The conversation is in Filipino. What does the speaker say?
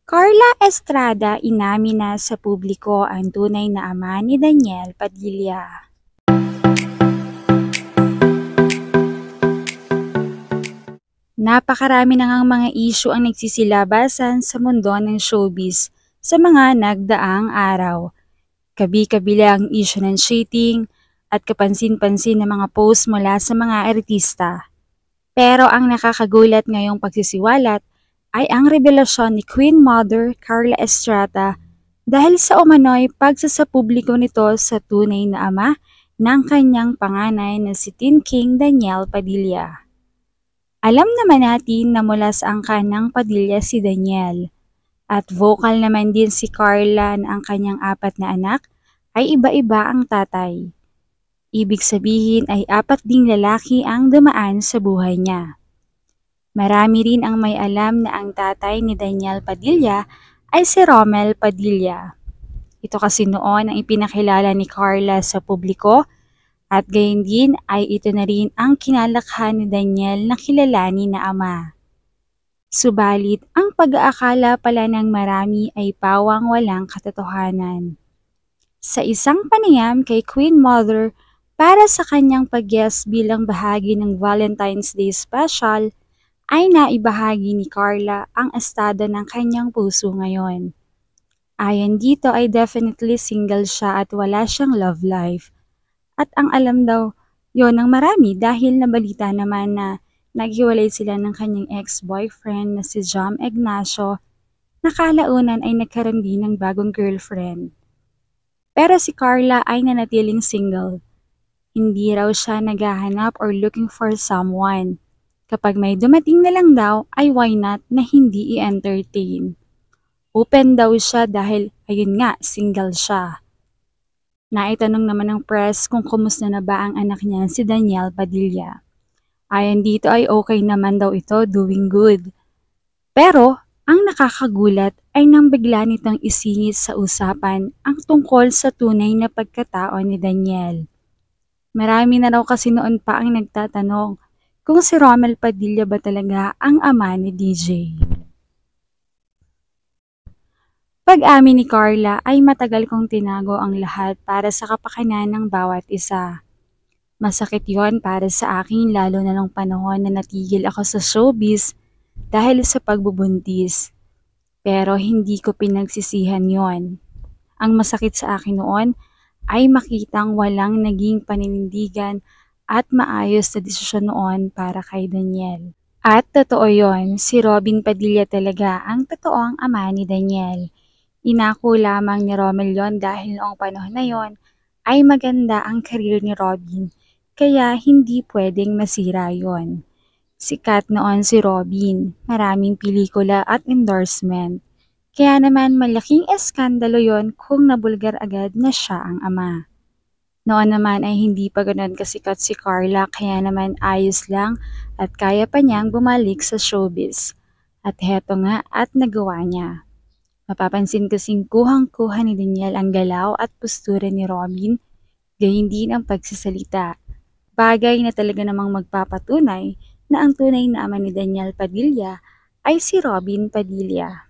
Carla Estrada inamin na sa publiko ang tunay na ama ni Daniel Padilla. Napakarami na ngang mga issue ang nagsisilabasan sa mundo ng showbiz sa mga nagdaang araw. Kabi-kabila ang issue ng cheating at kapansin-pansin na mga post mula sa mga artista. Pero ang nakakagulat ngayong pagsisiwalat ay ang revelasyon ni Queen Mother Carla Estrada dahil sa umano'y pagsasapubliko nito sa tunay na ama ng kanyang panganay na si Teen King Daniel Padilla. Alam naman natin na mula sa angkan ng Padilla si Daniel at vocal naman din si Carla na ang kanyang 4 na anak ay iba-iba ang tatay. Ibig sabihin ay 4 ding lalaki ang dumaan sa buhay niya. Marami rin ang may alam na ang tatay ni Daniel Padilla ay si Romel Padilla. Ito kasi noon ang ipinakilala ni Carla sa publiko at gayon din ay ito na rin ang kinalakhan ni Daniel na kilalanin na ama. Subalit ang pag-aakala pala ng marami ay pawang walang katotohanan. Sa isang panayam kay Queen Mother para sa kanyang pag-guest bilang bahagi ng Valentine's Day special, ay naibahagi ni Carla ang estado ng kanyang puso ngayon. Ayon dito ay definitely single siya at wala siyang love life. At ang alam daw yon ng marami dahil nabalita naman na naghiwalay sila ng kanyang ex-boyfriend na si Jam Ignacio na kalaunan ay nagkaroon din ng bagong girlfriend. Pero si Carla ay nanatiling single. Hindi raw siya naghahanap or looking for someone. Kapag may dumating na lang daw ay why not na hindi i-entertain. Open daw siya dahil ayun nga single siya. Naitanong naman ng press kung kumusta na ba ang anak niya si Daniel Padilla. Ayon dito ay okay naman daw ito, doing good. Pero ang nakakagulat ay nang bigla nitong isingit sa usapan ang tungkol sa tunay na pagkatao ni Daniel. Marami na raw kasi noon pa ang nagtatanong kung si Romel Padilla ba talaga ang ama ni DJ. Pag-amin ni Carla ay matagal kong tinago ang lahat para sa kapakanan ng bawat isa. Masakit yon para sa akin lalo na nung panahon na natigil ako sa showbiz dahil sa pagbubuntis. Pero hindi ko pinagsisihan yon. Ang masakit sa akin noon ay makitang walang naging paninindigan at maayos na desisyon noon para kay Daniel. At totoo yon, si Robin Padilla talaga ang totoong ama ni Daniel. Inako lamang ni Romel yon dahil noong panahon na yon ay maganda ang karir ni Robin, kaya hindi pwedeng masira yon. Sikat noon si Robin, maraming pelikula at endorsement. Kaya naman malaking eskandalo yon kung nabulgar agad na siya ang ama. Noon naman ay hindi pa ganoon kasikat si Carla kaya naman ayos lang at kaya pa niyang bumalik sa showbiz. At heto nga at nagawa niya. Mapapansin kasing kuhang-kuha ni Daniel ang galaw at postura ni Robin, gayon din ang pagsasalita. Bagay na talaga namang magpapatunay na ang tunay na ama ni Daniel Padilla ay si Robin Padilla.